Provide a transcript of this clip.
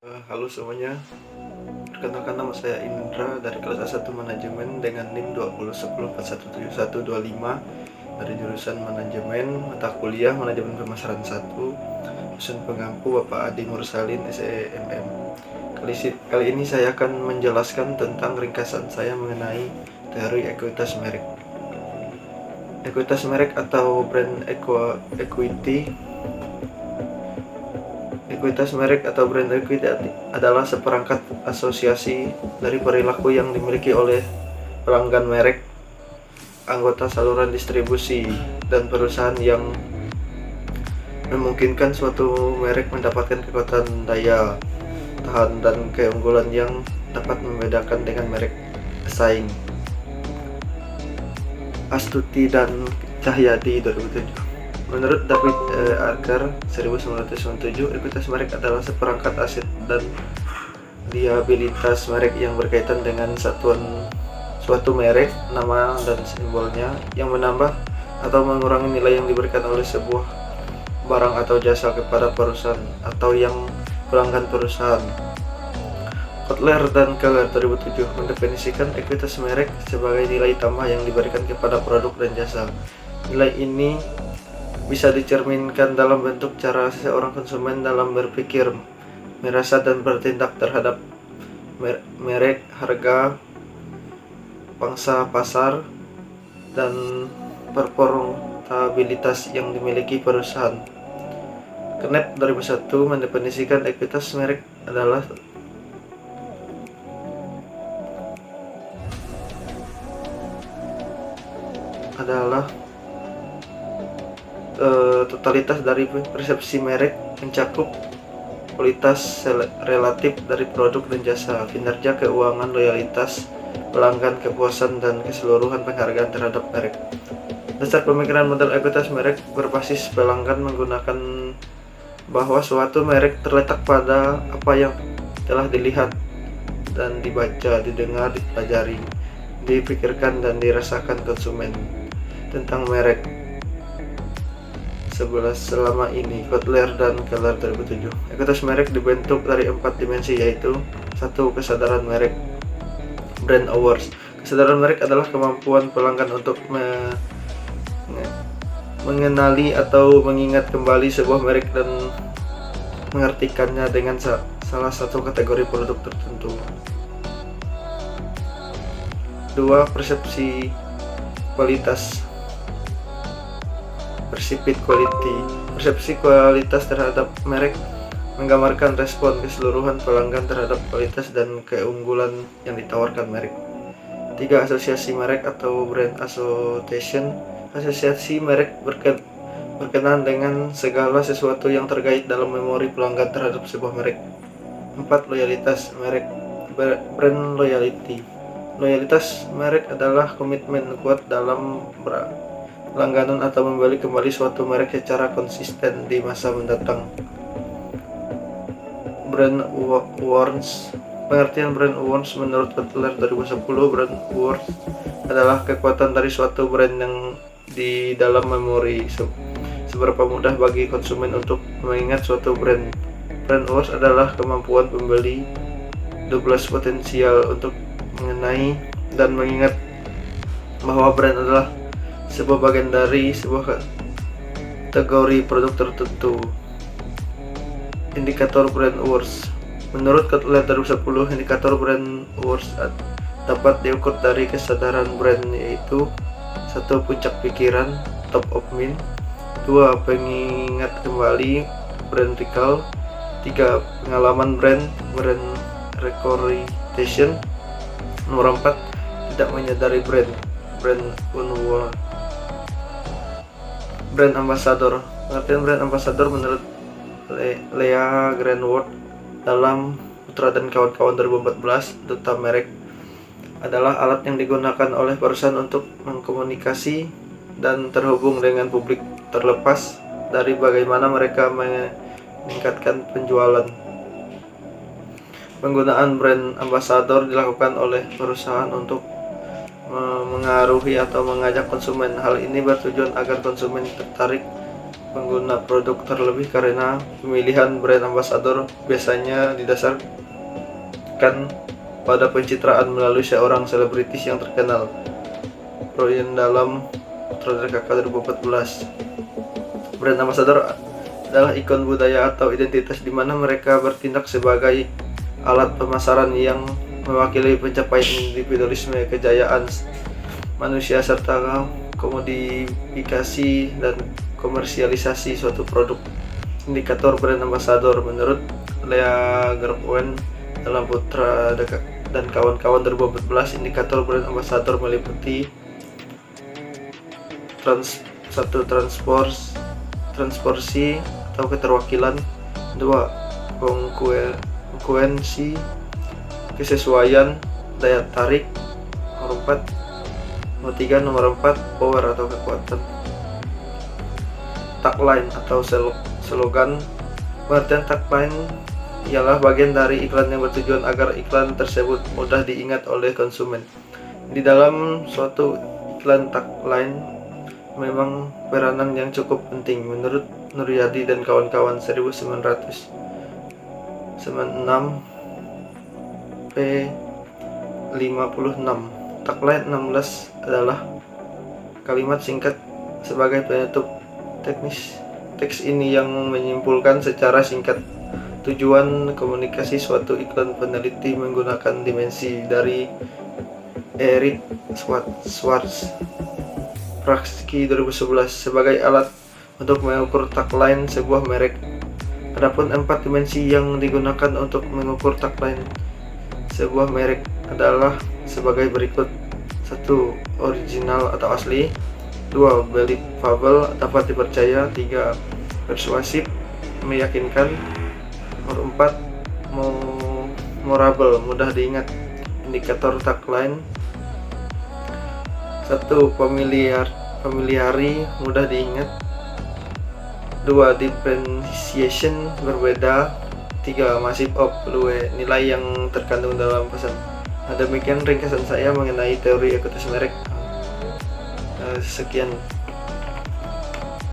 Halo semuanya, perkenalkan nama saya Indra dari kelas A1 Manajemen dengan NIM 2010417125 dari jurusan Manajemen, mata kuliah Manajemen Pemasaran 1, dosen pengampu Bapak Adi Mursalin SEMM. Kali ini saya akan menjelaskan tentang ringkasan saya mengenai teori ekuitas merek. Ekuitas merek atau brand equity. Ekuitas merek atau brand equity adalah seperangkat asosiasi dari perilaku yang dimiliki oleh pelanggan merek, anggota saluran distribusi, dan perusahaan yang memungkinkan suatu merek mendapatkan kekuatan daya tahan dan keunggulan yang dapat membedakan dengan merek pesaing. Astuti dan Cahyadi 2007. Menurut David Archer 1997, ekuitas merek adalah seperangkat aset dan liabilitas merek yang berkaitan dengan suatu merek, nama dan simbolnya, yang menambah atau mengurangi nilai yang diberikan oleh sebuah barang atau jasa kepada perusahaan atau yang pelanggan perusahaan. Kotler dan Keller 2007 mendefinisikan ekuitas merek sebagai nilai tambah yang diberikan kepada produk dan jasa. Nilai ini bisa dicerminkan dalam bentuk cara seseorang konsumen dalam berpikir, merasa, dan bertindak terhadap merek, harga, pangsa pasar, dan profitabilitas yang dimiliki perusahaan. Knapp 2001 mendefinisikan ekuitas merek adalah totalitas dari persepsi merek, mencakup kualitas relatif dari produk dan jasa, kinerja keuangan, loyalitas pelanggan, kepuasan, dan keseluruhan penghargaan terhadap merek. Dasar pemikiran model ekuitas merek berbasis pelanggan menggunakan bahwa suatu merek terletak pada apa yang telah dilihat dan dibaca, didengar, dipelajari, dipikirkan, dan dirasakan konsumen tentang merek selama ini. Kotler dan Keller 2007. Ekuitas merek dibentuk dari 4 dimensi, yaitu 1. Kesadaran merek, brand awareness. Kesadaran merek adalah kemampuan pelanggan untuk mengenali atau mengingat kembali sebuah merek dan mengartikannya dengan salah satu kategori produk tertentu. 2. Persepsi kualitas, perceived quality. Persepsi kualitas terhadap merek menggambarkan respon keseluruhan pelanggan terhadap kualitas dan keunggulan yang ditawarkan merek. 3. Asosiasi merek atau brand association. Asosiasi merek berkenaan dengan segala sesuatu yang terkait dalam memori pelanggan terhadap sebuah merek. 4. Loyalitas merek, brand loyalty. Loyalitas merek adalah komitmen kuat dalam langganan atau membeli kembali suatu merek secara konsisten di masa mendatang. Brand awareness. Pengertian brand awareness menurut Kotler 2010, brand awareness adalah kekuatan dari suatu brand yang di dalam memori. Seberapa mudah bagi konsumen untuk mengingat suatu brand. Brand awareness adalah kemampuan pembeli 12 potensial untuk mengenai dan mengingat bahwa brand adalah sebuah bagian dari sebuah kategori produk tertentu. Indikator brand awareness. Menurut Kotler 2010, indikator brand awareness dapat diukur dari kesadaran brand, yaitu 1. Puncak pikiran, top of mind. 2. Pengingat kembali, brand recall. 3. Pengalaman brand recognition. Nomor 4. Tidak menyadari brand unworn. Brand ambassador. Pengertian brand ambassador menurut Lea Greenwood dalam Putra dan kawan-kawan 2014, duta merek adalah alat yang digunakan oleh perusahaan untuk mengkomunikasi dan terhubung dengan publik, terlepas dari bagaimana mereka meningkatkan penjualan. Penggunaan brand ambassador dilakukan oleh perusahaan untuk mengaruhi atau mengajak konsumen. Hal ini bertujuan agar konsumen tertarik pengguna produk terlebih karena pemilihan brand ambassador biasanya didasarkan pada pencitraan melalui seorang selebritis yang terkenal. Proyen dalam KK 2014. Brand ambassador adalah ikon budaya atau identitas di mana mereka bertindak sebagai alat pemasaran yang mewakili pencapaian individualisme, kejayaan manusia, serta komodifikasi dan komersialisasi suatu produk. Indikator brand ambassador menurut Lea Gerpoen dalam Putra dan kawan-kawan 2014, indikator brand ambassador meliputi 1. Transporsi atau keterwakilan, 2. Kongruensi, kesesuaian, daya tarik, nomor 4 power atau kekuatan. Tagline atau slogan. Pengertian tagline ialah bagian dari iklan yang bertujuan agar iklan tersebut mudah diingat oleh konsumen. Di dalam suatu iklan, tagline memang peranan yang cukup penting. Menurut Nuryadi dan kawan-kawan 1996 p56, tagline 16 adalah kalimat singkat sebagai penutup teks ini yang menyimpulkan secara singkat tujuan komunikasi suatu iklan. Peneliti menggunakan dimensi dari Eric Schwartz-Praksky 2011 sebagai alat untuk mengukur tagline sebuah merek. Adapun 4 dimensi yang digunakan untuk mengukur tagline sebuah merek adalah sebagai berikut: 1. Original atau asli, 2. Believable, dapat dipercaya, 3. Persuasif, meyakinkan, nomor 4. Memorable, mudah diingat. Indikator tagline: 1. Familiarity, mudah diingat, 2. Differentiation, berbeda, 3. Massive appeal, nilai yang terkandung dalam pesan. Demikian ringkasan saya mengenai teori ekuitas merek. Sekian.